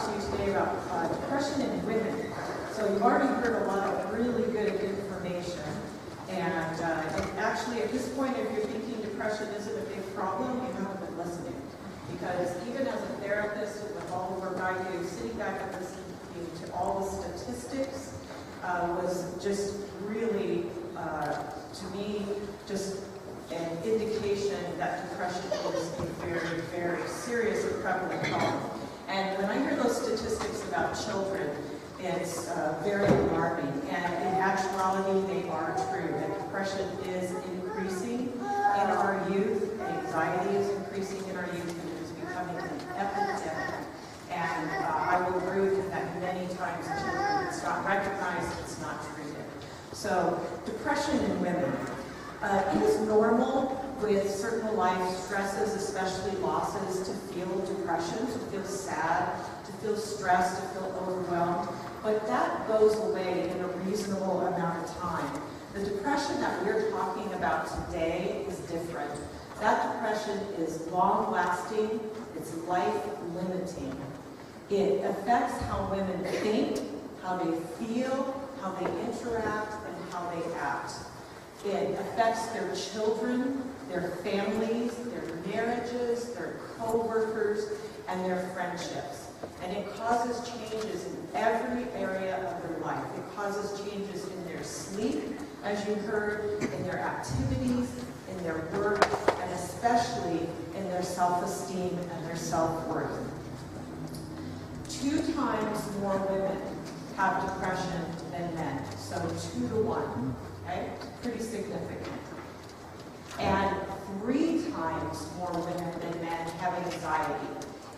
talk to you today about depression in women. So you've already heard a lot of really good information. And actually, at this point, if you're thinking depression isn't a big problem, you haven't been listening. Because even as a therapist, with all the work I do, sitting back and listening to all the statistics was just really, to me, just an indication that depression is a very, very serious and prevalent problem. And when I hear those statistics about children, it's very alarming. And in actuality, they are true. That depression is increasing in our youth. Anxiety is increasing in our youth, and it is becoming an epidemic. And I will agree with you that many times in children, it's not recognized, it's not treated. So depression in women. It is normal with certain life stresses, especially losses, to feel depression, to feel sad, to feel stressed, to feel overwhelmed. But that goes away in a reasonable amount of time. The depression that we're talking about today is different. That depression is long-lasting, it's life-limiting. It affects how women think, how they feel, how they interact, and how they act. It affects their children, their families, their marriages, their co-workers, and their friendships. And it causes changes in every area of their life. It causes changes in their sleep, as you heard, in their activities, in their work, and especially in their self-esteem and their self-worth. 2 times more women have depression than men, so 2 to 1. Okay? Pretty significant. And 3 times more women than men have anxiety.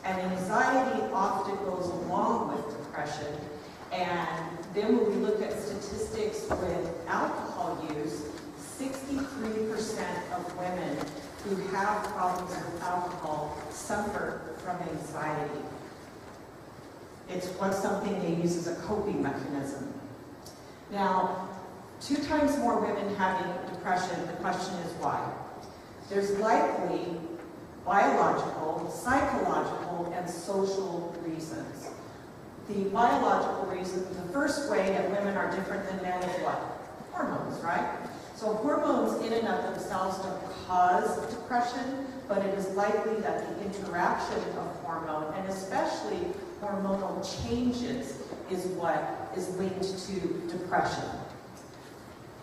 And anxiety often goes along with depression. And then when we look at statistics with alcohol use, 63% of women who have problems with alcohol suffer from anxiety. It's something they use as a coping mechanism. Now, 2 times more women having depression, the question is why? There's likely biological, psychological, and social reasons. The biological reason, the first way that women are different than men is what? Hormones, right? So hormones in and of themselves don't cause depression, but it is likely that the interaction of hormone, and especially hormonal changes, is what is linked to depression.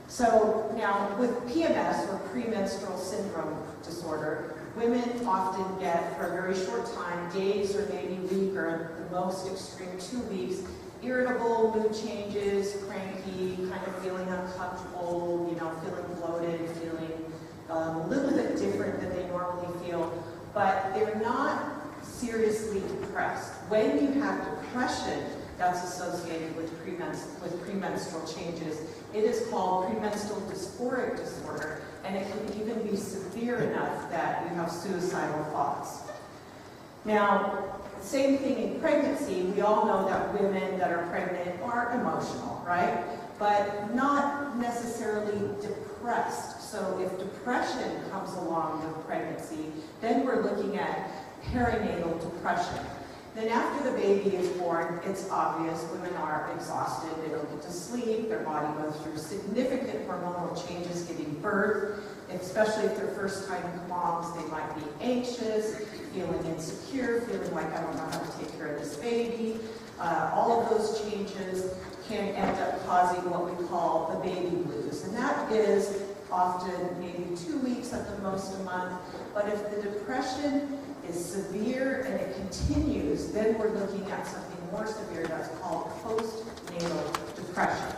So now with PMS, or premenstrual syndrome disorder, women often get, for a very short time, days or maybe a week, or the most extreme 2 weeks, irritable mood changes, cranky, kind of feeling uncomfortable, feeling bloated, feeling a little bit different than they normally feel, but they're not seriously depressed. When you have depression that's associated with premenstrual changes, it is called premenstrual dysphoric disorder, and it can even be severe enough that you have suicidal thoughts. Now, same thing in pregnancy. We all know that women that are pregnant are emotional, right? But not necessarily depressed. So if depression comes along with pregnancy, then we're looking at perinatal depression. Then after the baby is born, it's obvious women are exhausted, they don't get to sleep, their body goes through significant hormonal changes giving birth, especially if they're first-time moms, they might be anxious, feeling insecure, feeling like I don't know how to take care of this baby. All of those changes can end up causing what we call the baby blues. And that is often maybe 2 weeks, at the most a month. But if the depression is severe and it continues, then we're looking at something more severe that's called postnatal depression.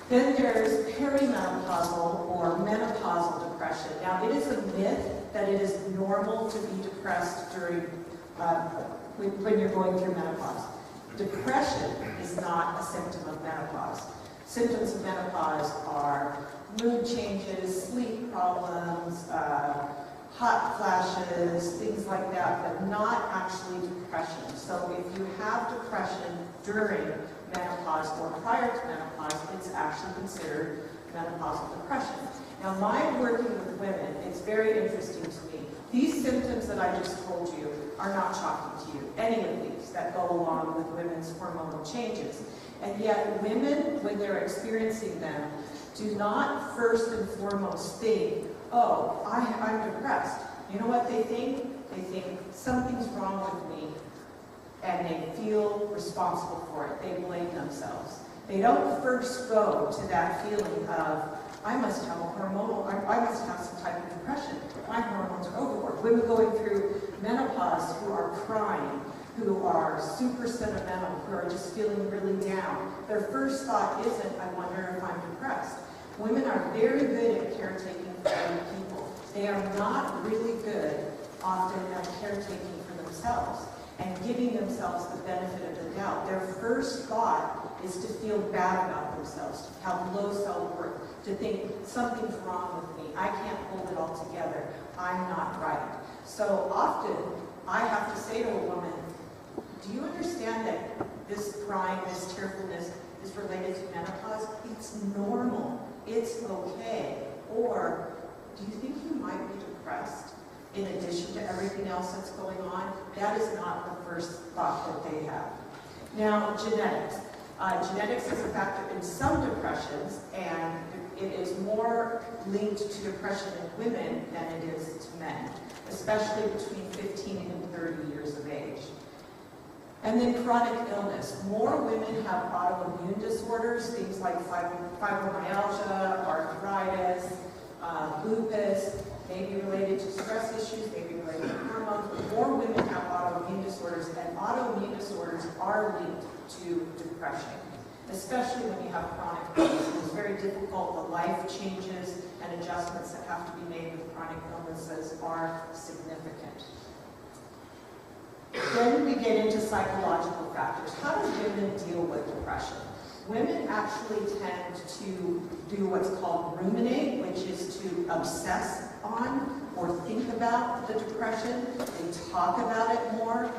Then there's perimenopausal or menopausal depression. Now, it is a myth that it is normal to be depressed during when you're going through menopause. Depression is not a symptom of menopause. Symptoms of menopause are mood changes, sleep problems, hot flashes, things like that, but not actually depression. So if you have depression during menopause or prior to menopause, it's actually considered menopausal depression. Now, my working with women, it's very interesting to me. These symptoms that I just told you are not shocking to you, any of these that go along with women's hormonal changes. And yet, women, when they're experiencing them, do not first and foremost think, oh, I'm depressed. You know what they think? They think something's wrong with me, and they feel responsible for it. They blame themselves. They don't first go to that feeling of, I must have I must have some type of depression. My hormones are overworked. Women going through menopause who are crying, who are super sentimental, who are just feeling really down. Their first thought isn't, I wonder if I'm depressed. Women are very good at caretaking for other people. They are not really good often at caretaking for themselves and giving themselves the benefit of the doubt. Their first thought is to feel bad about themselves, to have low self-worth, to think something's wrong with me, I can't hold it all together, I'm not right. So often I have to say to a woman, do you understand that this crying, this tearfulness is related to menopause? It's normal, it's okay. Or do you think you might be depressed in addition to everything else that's going on? That is not the first thought that they have. Now, genetics. Genetics is a factor in some depressions, and it is more linked to depression in women than it is to men, especially between 15 and 30 years of age. And then chronic illness. More women have autoimmune disorders, things like fibromyalgia, arthritis, lupus, maybe related to stress issues, maybe related to hormones. But more women have autoimmune disorders, and autoimmune disorders are linked to depression, especially when you have chronic illness. It's very difficult. The life changes and adjustments that have to be made with chronic illnesses are significant. Then we get into psychological factors. How do women deal with depression? Women actually tend to do what's called ruminate, which is to obsess on or think about the depression. They talk about it more.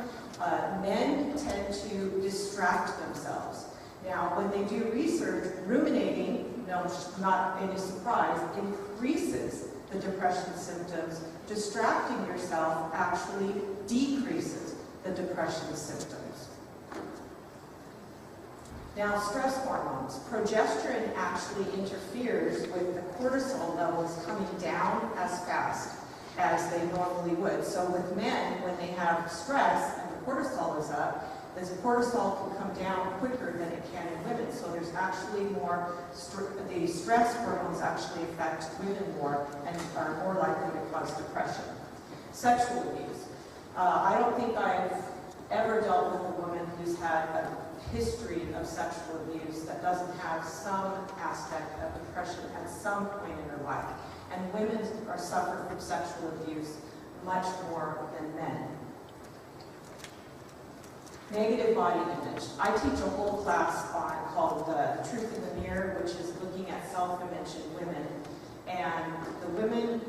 Men tend to distract themselves. Now, when they do research, ruminating, not any surprise, increases the depression symptoms. Distracting yourself actually decreases the depression symptoms. Now, stress hormones. Progesterone actually interferes with the cortisol levels coming down as fast as they normally would. So with men, when they have stress and the cortisol is up, the cortisol can come down quicker than it can in women. So there's actually more, the stress hormones actually affect women more and are more likely to cause depression. Sexual abuse. I don't think I've ever dealt with a woman who's had a history of sexual abuse that doesn't have some aspect of depression at some point in her life. And women are suffer from sexual abuse much more than men. Negative body image. I teach a whole class called Truth in the Mirror, which is looking at self-image in women. And the women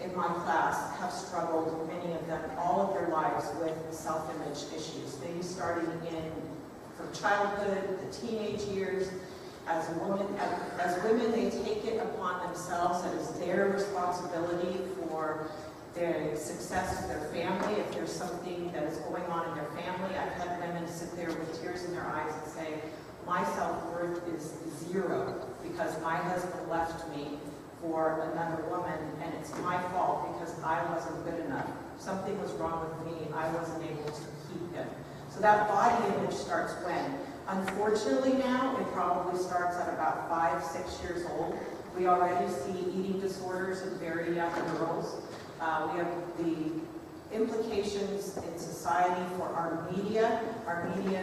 in my class have struggled, many of them, all of their lives with self-image issues. Maybe starting from childhood, the teenage years. As women, they take it upon themselves that it's their responsibility for their success of their family. If there's something that is going on in their family, I've had women sit there with tears in their eyes and say, my self-worth is 0 because my husband left me for another woman, and it's my fault because I wasn't good enough. Something was wrong with me. I wasn't able to keep him. So that body image starts when? Unfortunately now, it probably starts at about 5, 6 years old. We already see eating disorders in very young girls. We have the implications in society for our media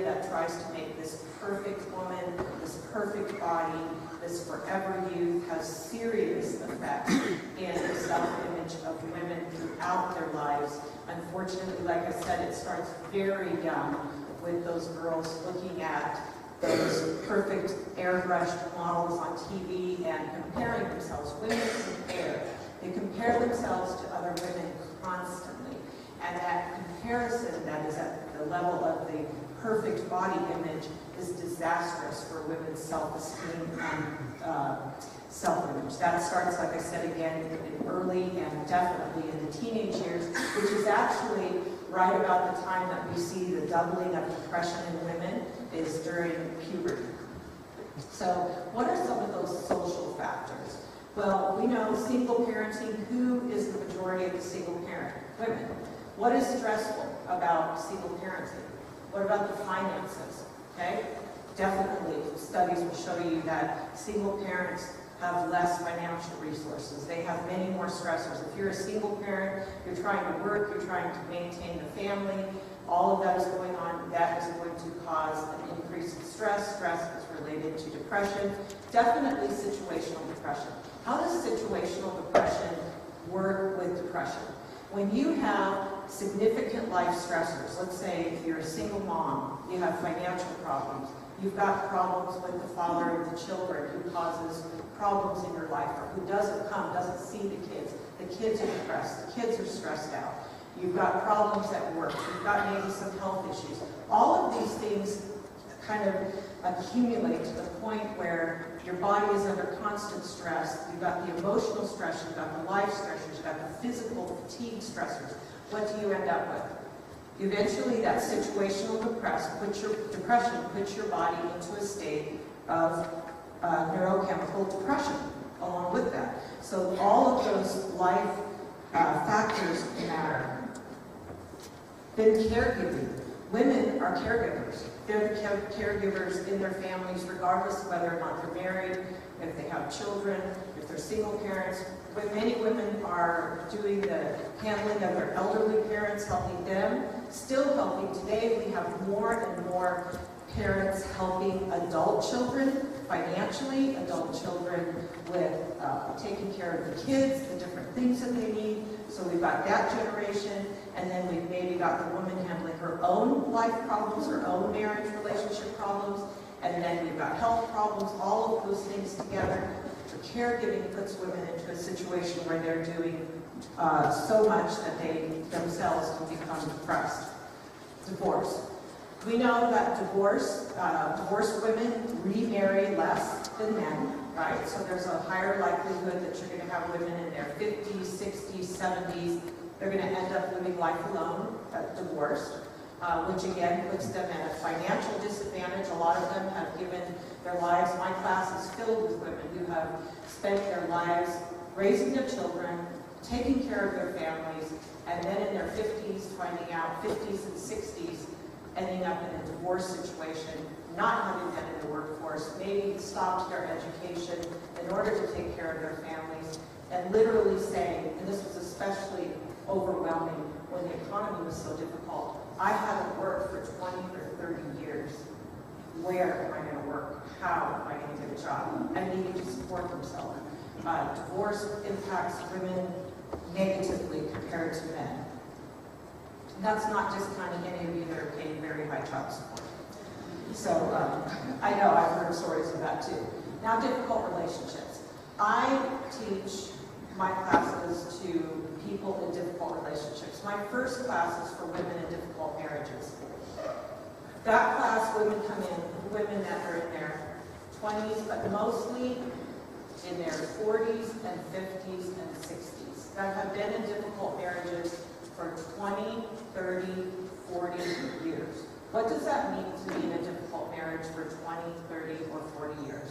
that tries to make this perfect woman, this perfect body, this forever youth, has serious effects in the self-image of women throughout their lives. Unfortunately, like I said, it starts very young with those girls looking at those perfect airbrushed models on TV and comparing themselves. Women compare. They compare themselves to other women constantly. And that comparison that is at the level of the perfect body image is disastrous for women's self-esteem and self-image. That starts, like I said again, in early and definitely in the teenage years, which is actually right about the time that we see the doubling of depression in women is during puberty. So what are some of those social factors? Well, we know single parenting. Who is the majority of the single parent? Women. What is stressful about single parenting? What about the finances? Okay? Definitely, studies will show you that single parents have less financial resources. They have many more stressors. If you're a single parent, you're trying to work, you're trying to maintain the family, all of that is going on, that is going to cause an increase in stress. Stress is related to depression, definitely situational depression. How does situational depression work with depression? When you have significant life stressors, let's say if you're a single mom, you have financial problems, you've got problems with the father of the children who causes problems in your life, or who doesn't come, doesn't see the kids are depressed, the kids are stressed out, you've got problems at work, you've got maybe some health issues. All of these things kind of accumulate to the point where your body is under constant stress. You've got the emotional stress, you've got the life stressors, you've got the physical fatigue stressors. What do you end up with? Eventually, that situational depression puts your body into a state of neurochemical depression along with that. So all of those life factors matter. Then caregiving. Women are caregivers. They're the caregivers in their families, regardless of whether or not they're married, if they have children, if they're single parents. But many women are doing the handling of their elderly parents, helping them, still helping. Today we have more and more parents helping adult children financially, adult children with taking care of the kids, the different things that they need. So we've got that generation, and then we've maybe got the woman handling her own life problems, her own marriage relationship problems, and then we've got health problems, all of those things together. So caregiving puts women into a situation where they're doing so much that they themselves can become depressed. Divorce. We know that divorced women remarry less than men, right? So there's a higher likelihood that you're going to have women in their 50s, 60s, 70s. They're going to end up living life alone, divorced, which again puts them at a financial disadvantage. A lot of them have given their lives. My class is filled with women who have spent their lives raising their children, taking care of their families, and then in their 50s, finding out 50s and 60s, ending up in a divorce situation, not having been in the workforce, maybe stopped their education in order to take care of their families, and literally saying, and this was especially overwhelming when the economy was so difficult, I haven't worked for 20 or 30 years. Where am I going to work? How am I going to get a job? And needing to support themselves. Divorce impacts women negatively compared to men. And that's not just counting any of you that are paying very high child support. So I know I've heard stories of that too. Now, difficult relationships. I teach my classes to people in difficult relationships. My first class is for women in difficult marriages. That class, women come in, women that are in their 20s, but mostly in their 40s and 50s and 60s, that have been in difficult marriages for 20, 30, 40 years. What does that mean to be in a difficult marriage for 20, 30, or 40 years?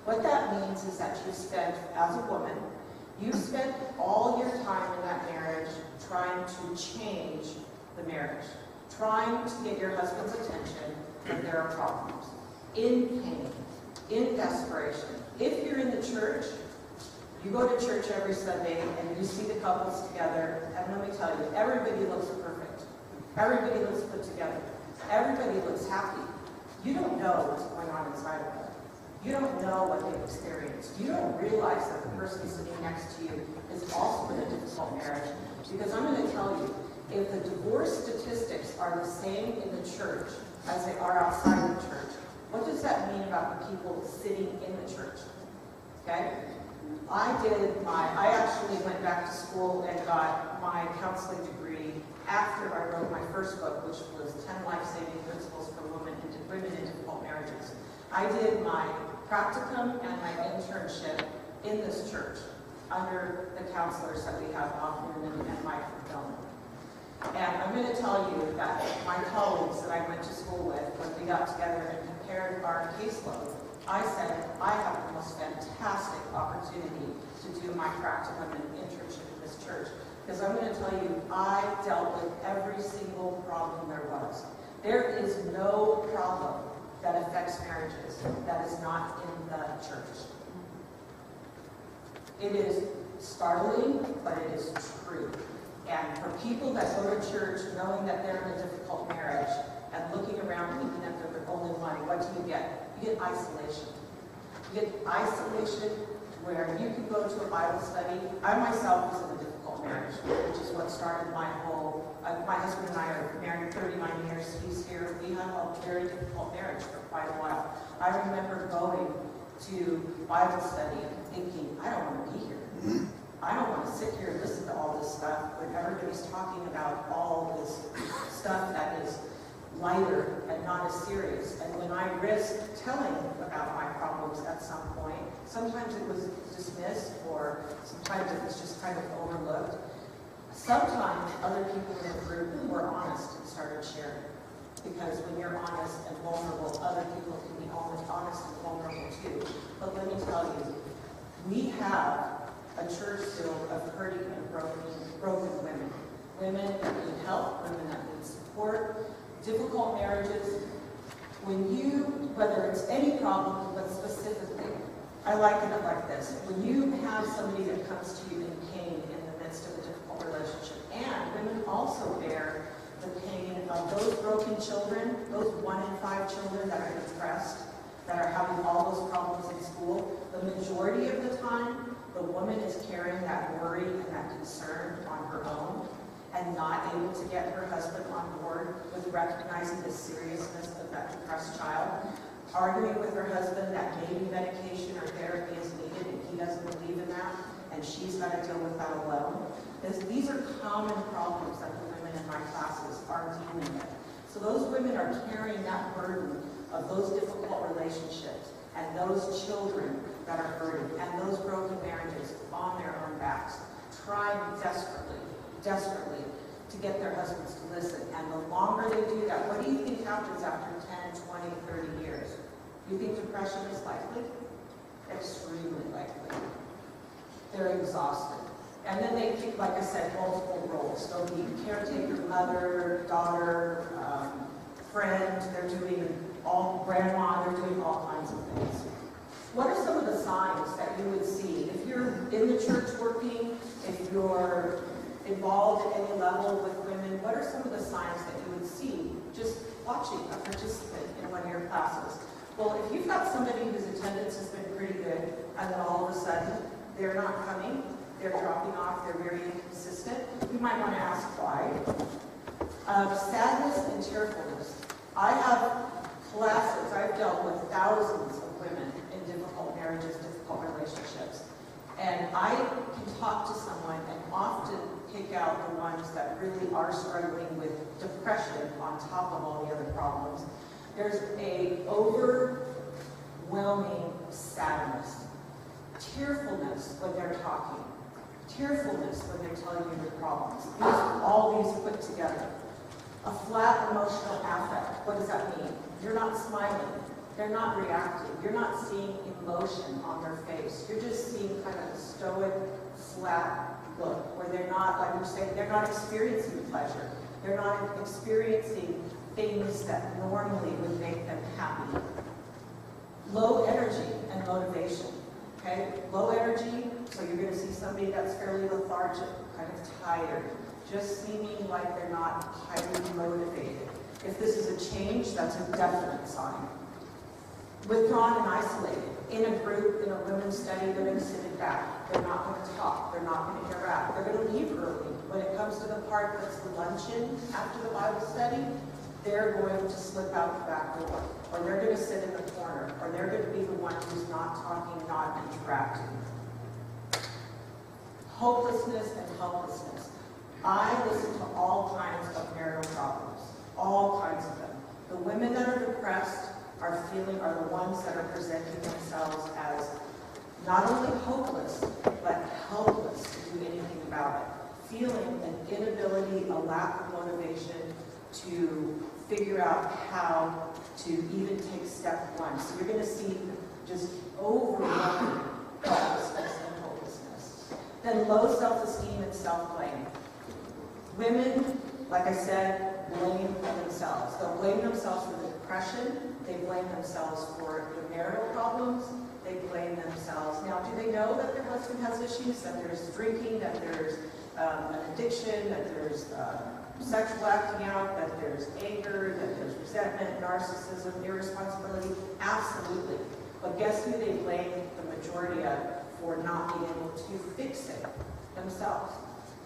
What that means is that you've spent, as a woman, you've spent all your time in that marriage trying to change the marriage, trying to get your husband's attention when there are problems, in pain, in desperation. If you're in the church, you go to church every Sunday and you see the couples together, and let me tell you, everybody looks perfect. Everybody looks put together. Everybody looks happy. You don't know what's going on inside of them. You don't know what they've experienced. You don't realize that the person sitting next to you is also in a difficult marriage. Because I'm going to tell you, if the divorce statistics are the same in the church as they are outside of the church, what does that mean about the people sitting in the church? Okay? I actually went back to school and got my counseling degree after I wrote my first book, which was 10 Life-Saving Principles for Women in Difficult Marriages. I did my practicum and my internship in this church under the counselors that we have, Bob Newman and Mike McDonald. And I'm going to tell you that my colleagues that I went to school with, when we got together and compared our caseload, I said, I have the most fantastic opportunity to do my practicum and internship in this church. Because I'm going to tell you, I dealt with every single problem there was. There is no problem that affects marriages that is not in the church. It is startling, but it is true. And for people that go to church knowing that they're in a difficult marriage and looking around thinking that they're the only one, what do you get? You get isolation. You get isolation where you can go to a Bible study. I myself was in a difficult marriage, which is what started my whole, my husband and I are married 39 years, he's here. We had a very difficult marriage for quite a while. I remember going to Bible study and thinking, I don't want to be here. I don't want to sit here and listen to all this stuff when everybody's talking about all this stuff that is lighter and not as serious. And when I risked telling about my problems at some point, sometimes it was dismissed or sometimes it was just kind of overlooked. Sometimes other people in the group were honest and started sharing. Because when you're honest and vulnerable, other people can be honest and vulnerable too. But let me tell you, we have a church filled of hurting and broken women. Women that need help, women that need support, difficult marriages. Whether it's any problem, but specifically, I liken it like this. When you have somebody that comes to you in pain in the midst of a difficult relationship, and women also bear the pain of those broken children, those 1 in 5 children that are depressed, that are having all those problems in school, the majority of the time, the woman is carrying that worry and that concern on her own and not able to get her husband on board with recognizing the seriousness of that depressed child, arguing with her husband that maybe medication or therapy is needed and he doesn't believe in that, and she's got to deal with that alone. These are common problems that the women in my classes are dealing with. So those women are carrying that burden of those difficult relationships and those children that are hurting and those broken marriages on their own backs, trying desperately to get their husbands to listen. And the longer they do that, what do you think happens after 10, 20, 30 years? You think depression is likely? Extremely likely. They're exhausted. And then they take, like I said, multiple roles. They'll be caretaker, mother, daughter, friend, they're doing grandma, they're doing all kinds of things. What are some of the signs that you would see? If you're in the church working, if you're involved at any level with women, what are some of the signs that you would see just watching a participant in one of your classes? Well, if you've got somebody whose attendance has been pretty good, and then all of a sudden they're not coming, they're dropping off, they're very inconsistent, you might want to ask why. Sadness and tearfulness. I have classes, I've dealt with thousands of women in difficult marriages, difficult relationships. And I can talk to someone and often pick out the ones that really are struggling with depression on top of all the other problems. There's a overwhelming sadness, tearfulness when they're talking, tearfulness when they're telling you their problems. All these put together. A flat emotional affect. What does that mean? You're not smiling. They're not reacting. You're not seeing emotion on their face. You're just seeing kind of a stoic, flat look where they're not, like you're saying, they're not experiencing pleasure. They're not experiencing things that normally would make them happy. Low energy and motivation. Okay? Low energy, so you're going to see somebody that's fairly lethargic, kind of tired, just seeming like they're not highly motivated. If this is a change, that's a definite sign. Withdrawn and isolated. In a group, in a women's study, they're going to sit it back. They're not going to talk. They're not going to interact. They're going to leave early. When it comes to the part that's the luncheon after the Bible study, they're going to slip out the back door. Or they're going to sit in the corner. Or they're going to be the one who's not talking, not interacting. Hopelessness and helplessness. I listen to all kinds of marital problems, all kinds of them. The women that are depressed are the ones that are presenting themselves as not only hopeless, but helpless to do anything about it. Feeling an inability, a lack of motivation to figure out how to even take step one. So you're going to see just overwhelming helplessness and hopelessness. Then low self-esteem and self-blame. Women, like I said, blame themselves. They'll blame themselves for the depression. They blame themselves for the marital problems. They blame themselves. Now, do they know that their husband has issues, that there's drinking, that there's an addiction, that there's sexual acting out, that there's anger, that there's resentment, narcissism, irresponsibility? Absolutely. But guess who they blame the majority of for not being able to fix it? Themselves.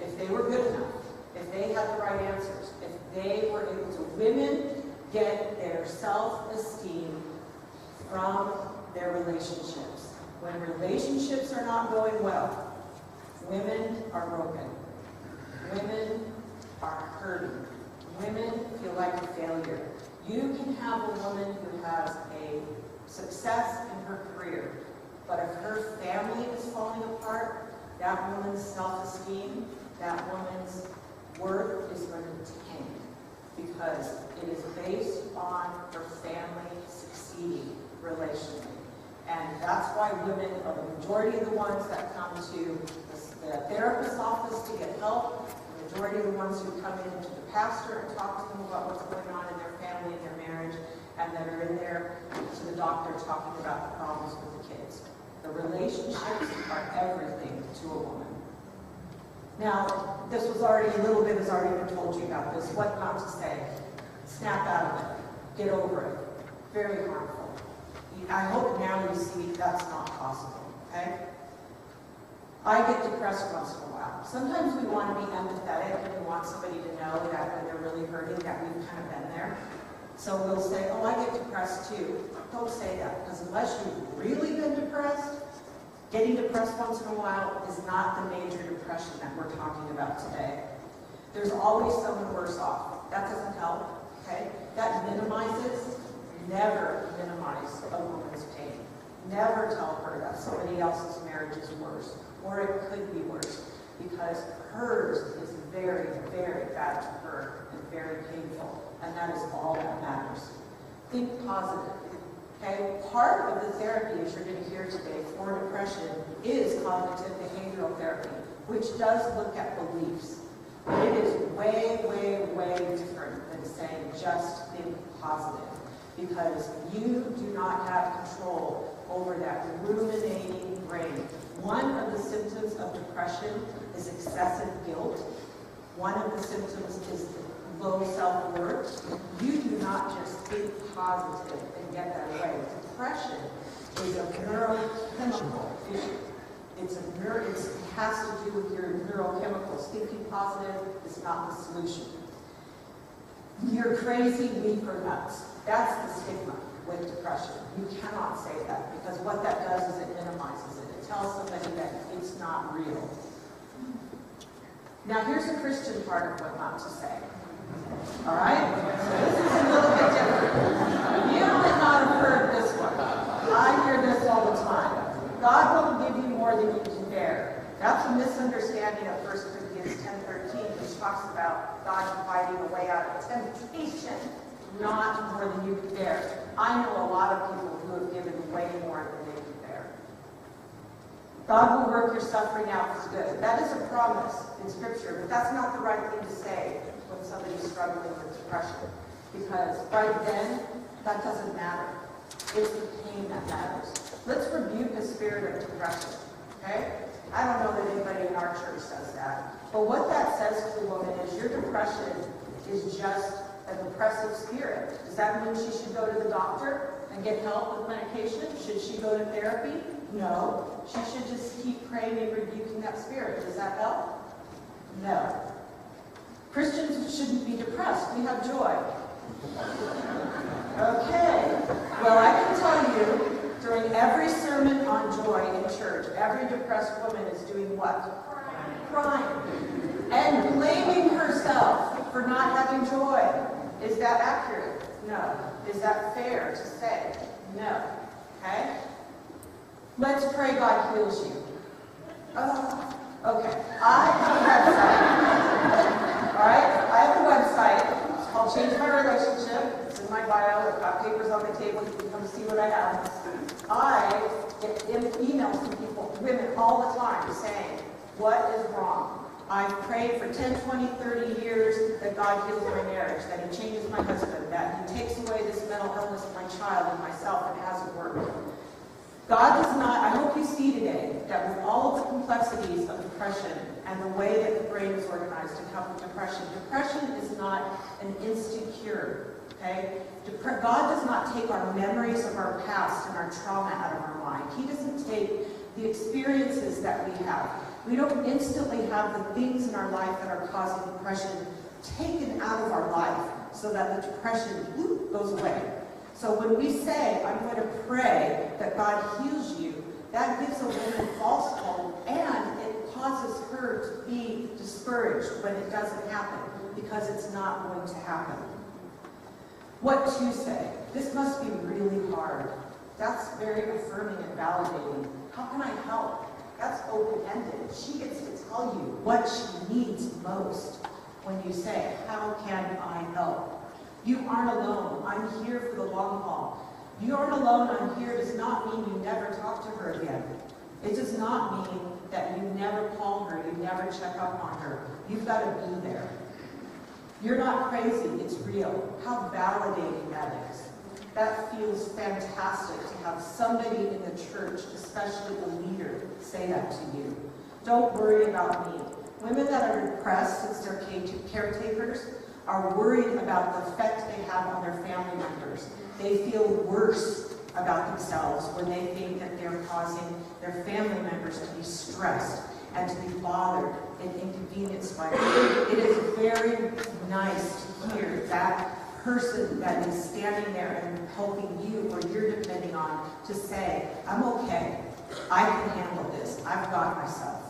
If they were good enough, if they had the right answers, if they were able to, women get their self-esteem from their relationships. When relationships are not going well, women are broken. Women are hurting. Women feel like a failure. You can have a woman who has a success in her career, but if her family is falling apart, that woman's self-esteem, that woman's worth is going to tank because it is based on her family succeeding relationally. And that's why women are the majority of the ones that come to the therapist's office to get help, the majority of the ones who come in to the pastor and talk to them about what's going on in their family and their marriage, and that are in there to the doctor talking about the problems with the kids. The relationships are everything to a woman. Now, this was already, a little bit has already been told you about this. What not to say. Snap out of it. Get over it. Very harmful. I hope now you see that's not possible, okay? I get depressed once in a while. Sometimes we want to be empathetic and we want somebody to know that when they're really hurting that we've kind of been there. So we'll say, oh, I get depressed too. Don't say that, because unless you've really been depressed, getting depressed once in a while is not the major depression that we're talking about today. There's always someone worse off. That doesn't help, okay? That minimizes. Never minimize a woman's pain. Never tell her that somebody else's marriage is worse, or it could be worse, because hers is very, very bad to her and very painful, and that is all that matters. Think positive. Okay, part of the therapy, as you're going to hear today, for depression is cognitive behavioral therapy, which does look at beliefs. But it is way, way, way different than saying just think positive, because you do not have control over that ruminating brain. One of the symptoms of depression is excessive guilt. One of the symptoms is low self-worth. You do not just think positive and get that way. Depression is a neurochemical issue. It has to do with your neurochemicals. Thinking positive is not the solution. You're crazy, weak, or nuts. That's the stigma with depression. You cannot say that, because what that does is it minimizes it. It tells somebody that it's not real. Now here's the Christian part of what not to say. All right? So this is a little bit different. You might not have heard this one. I hear this all the time. God will give you more than you can bear. That's a misunderstanding of 1 Corinthians 10:13, which talks about God providing a way out of temptation, not more than you can bear. I know a lot of people who have given way more than they can bear. God will work your suffering out for good. That is a promise in Scripture, but that's not the right thing to say when somebody's struggling with depression. Because right then, that doesn't matter. It's the pain that matters. Let's rebuke the spirit of depression, okay? I don't know that anybody in our church says that. But what that says to the woman is your depression is just a depressive spirit. Does that mean she should go to the doctor and get help with medication? Should she go to therapy? No. She should just keep praying and rebuking that spirit. Does that help? No. Christians shouldn't be depressed. We have joy. Okay. Well, I can tell you, during every sermon on joy in church, every depressed woman is doing what? Crying. and blaming herself for not having joy. Is that accurate? No. Is that fair to say? No. Okay? Let's pray God heals you. Okay. I have a website. All right? I have a website. It's called Change My Relationship. It's in my bio. I've got papers on the table. You can come see what I have. I get emails from people, women all the time, saying, what is wrong? I've prayed for 10, 20, 30 years that God heals my marriage, that He changes my husband, that He takes away this mental illness of my child and myself, and it hasn't worked. God does not, I hope you see today that with all of the complexities of depression and the way that the brain is organized to help with depression is not an instant cure, okay? God does not take our memories of our past and our trauma out of our mind. He doesn't take the experiences that we have. We don't instantly have the things in our life that are causing depression taken out of our life so that the depression goes away. So when we say, I'm going to pray that God heals you, that gives a woman false hope, and it causes her to be discouraged when it doesn't happen, because it's not going to happen. What to say? This must be really hard. That's very affirming and validating. How can I help? That's open-ended. She gets to tell you what she needs most when you say, how can I help? You aren't alone. I'm here for the long haul. You aren't alone, I'm here does not mean you never talk to her again. It does not mean that you never call her, you never check up on her. You've got to be there. You're not crazy, it's real. How validating that is. That feels fantastic to have somebody in the church, especially a leader, say that to you. Don't worry about me. Women that are depressed since they're caretakers are worried about the effect they have on their family members. They feel worse about themselves when they think that they're causing their family members to be stressed and to be bothered and inconvenienced by it. It is very nice to hear that person that is standing there and helping you or you're depending on to say, I'm okay, I can handle this, I've got myself.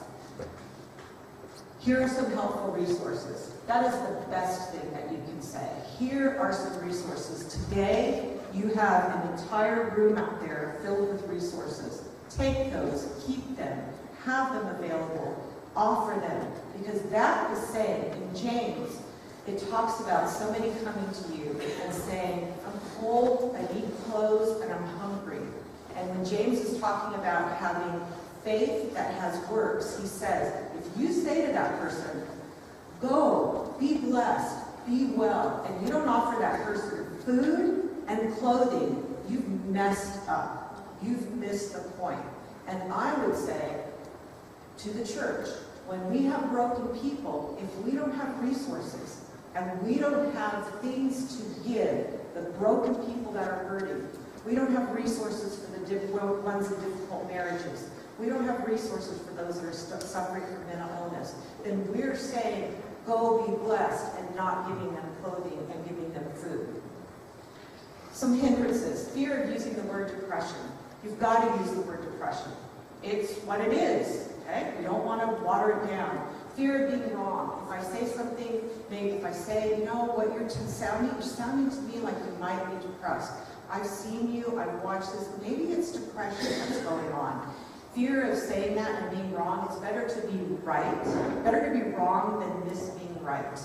Here are some helpful resources. That is the best thing that you can say. Here are some resources. Today, you have an entire room out there filled with resources. Take those, keep them, have them available, offer them, because that is saying, in James, it talks about somebody coming to you and saying, I'm cold, I need clothes, and I'm hungry. And when James is talking about having faith that has works, he says, if you say to that person, go, be blessed, be well, and you don't offer that person food and clothing, you've messed up. You've missed the point. And I would say to the church, when we have broken people, if we don't have resources and we don't have things to give the broken people that are hurting, we don't have resources for the ones in difficult marriages, we don't have resources for those that are suffering from mental illness, then we're saying, go be blessed, and not giving them clothing and giving them food. Some hindrances. Fear of using the word depression. You've got to use the word depression. It's what it is, okay? We don't want to water it down. Fear of being wrong. If I say something, maybe if I say, you know, what you're sounding to me like you might be depressed. I've seen you, I've watched this, maybe it's depression that's going on. Fear of saying that and being wrong, it's better to be right, better to be wrong than miss being right.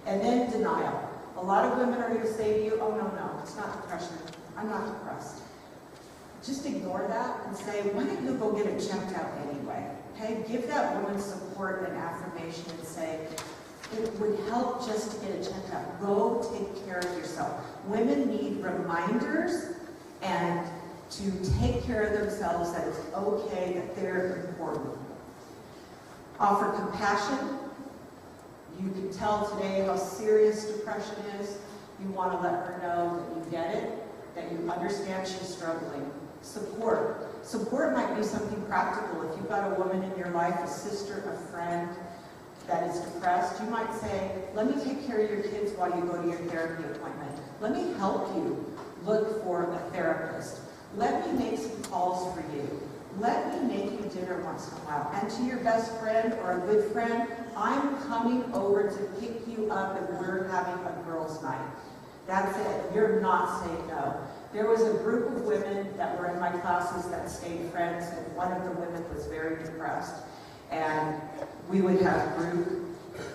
And then denial. A lot of women are going to say to you, oh no, it's not depression, I'm not depressed. Just ignore that and say, why don't you go get it checked out anyway? Okay, give that woman support and affirmation and say, it would help just to get it checked out. Go take care of yourself. Women need reminders and to take care of themselves, that it's okay, that they're important. Offer compassion. You can tell today how serious depression is. You want to let her know that you get it, that you understand she's struggling. Support. Support might be something practical. If you've got a woman in your life, a sister, a friend, that is depressed, you might say, let me take care of your kids while you go to your therapy appointment. Let me help you look for a therapist. Let me make some calls for you. Let me make you dinner once in a while. And to your best friend or a good friend, I'm coming over to pick you up and we're having a girls' night. That's it. You're not saying no. There was a group of women that were in my classes that stayed friends, and one of the women was very depressed. And we would have group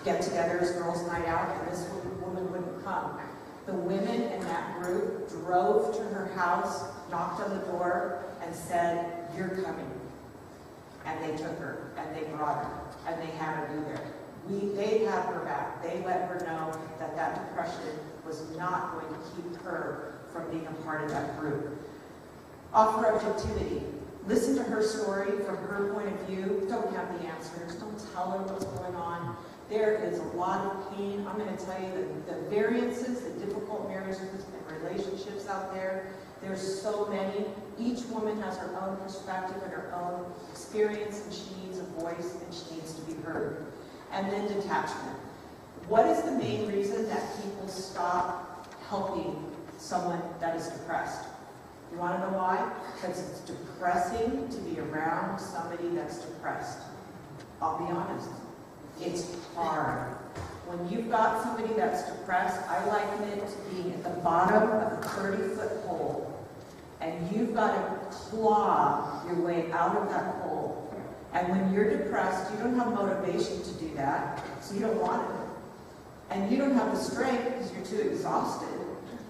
get-togethers, girls' night out, and this woman wouldn't come. The women in that group drove to her house, knocked on the door, and said, "You're coming." And they took her, and they brought her, and they had her be there. They had her back. They let her know that that depression was not going to keep her from being a part of that group. Offer objectivity. Listen to her story from her point of view. Don't have the answers. Don't tell her what's going on. There is a lot of pain. I'm going to tell you the variances, the difficult marriages and relationships out there. There's so many. Each woman has her own perspective and her own experience, and she needs a voice, and she needs to be heard. And then detachment. What is the main reason that people stop helping someone that is depressed? You want to know why? Because it's depressing to be around somebody that's depressed. I'll be honest. It's hard. When you've got somebody that's depressed, I liken it to being at the bottom of a 30-foot hole, and you've got to claw your way out of that hole. And when you're depressed, you don't have motivation to do that, so you don't want it. And you don't have the strength because you're too exhausted.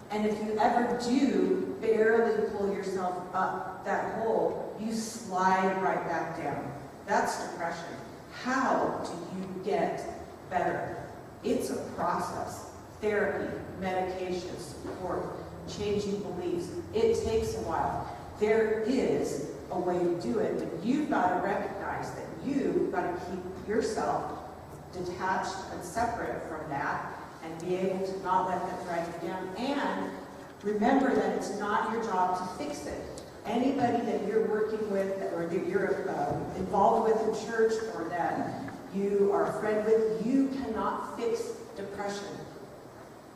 And if you ever do barely pull yourself up that hole, you slide right back down. That's depression. How do you get better? It's a process. Therapy, medication, support, changing beliefs. It takes a while. There is a way to do it, but you've got to recognize that you've got to keep yourself detached and separate from that and be able to not let that drag you down. And remember that it's not your job to fix it. Anybody that you're working with or that you're involved with in church or that you are a friend with, you cannot fix depression.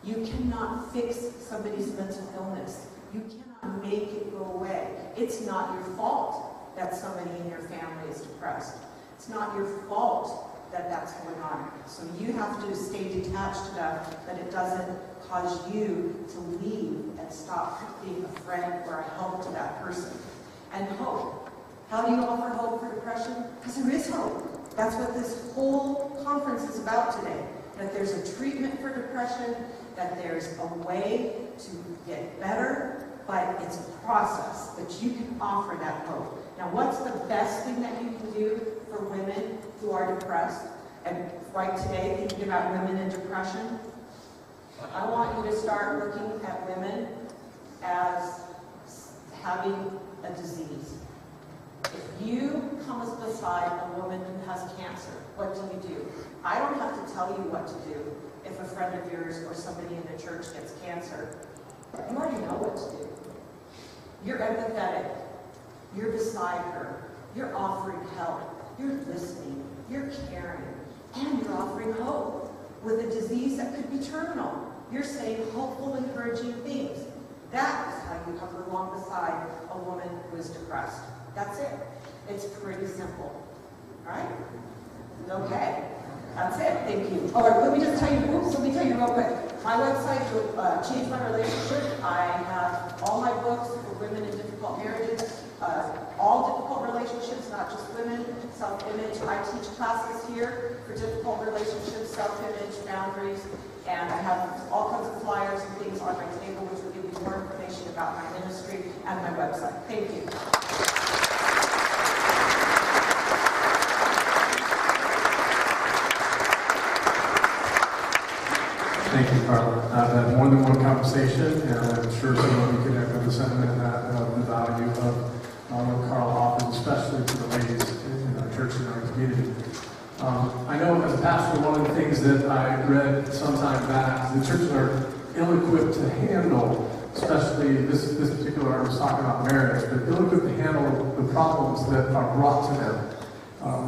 You cannot fix somebody's mental illness. You cannot make it go away. It's not your fault that somebody in your family is depressed. It's not your fault that that's going on. So you have to stay detached enough that it doesn't cause you to leave and stop being a friend or a help to that person. And hope. How do you offer hope for depression? Because there is hope. That's what this whole conference is about today. That there's a treatment for depression, that there's a way to get better, but it's a process, but you can offer that hope. Now, what's the best thing that you can do for women who are depressed? And right today, thinking about women in depression, I want you to start looking at women as having a disease. If you come beside a woman who has cancer, what do? I don't have to tell you what to do if a friend of yours or somebody in the church gets cancer. You already know what to do. You're empathetic. You're beside her. You're offering help. You're listening. You're caring. And you're offering hope with a disease that could be terminal. You're saying hopeful, encouraging things. That is how you come along beside a woman who is depressed. That's it. It's pretty simple. All right? Okay. That's it. Thank you. Oh, let me tell you real quick. My website, Change My Relationship. I have all my books for women in difficult marriages, all difficult relationships, not just women, self-image. I teach classes here for difficult relationships, self-image, boundaries, and I have all kinds of flyers and things on my table which will give you more information about my ministry and my website. Thank you. Thank you, Karla. I've had more than one conversation, and I'm sure some of you connect with the sentiment of the value of what Karla offers, especially to the ladies in our church and our community. I know as a pastor, one of the things that I read some time back, the churches are ill-equipped to handle, especially this particular, I was talking about marriage, but ill-equipped to handle the problems that are brought to them.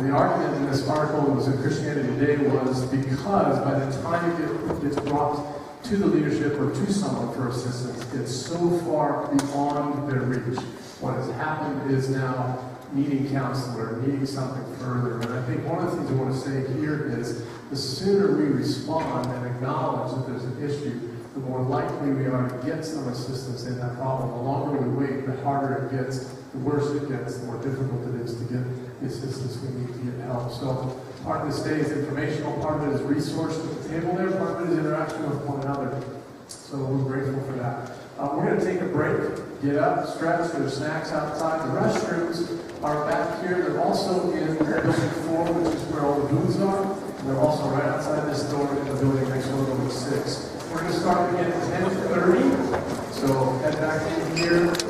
The argument in this article that was in Christianity Today was because by the time it gets brought to the leadership or to someone for assistance, it's so far beyond their reach. What has happened is now needing counselor, needing something further. And I think one of the things I want to say here is the sooner we respond and acknowledge that there's an issue, the more likely we are to get some assistance in that problem. The longer we wait, the harder it gets, the worse it gets, the more difficult it is to get the assistance we need to get help. So part of this day is informational, part of it is resource at the table there, part of it is interaction with one another. So we're grateful for that. We're going to take a break, get up, stretch. There's snacks outside. The restrooms are back here. They're also in building 4, which is where all the booths are. And they're also right outside this door in the building next door, number 6. We're going to start again at 10:30. So head back in here.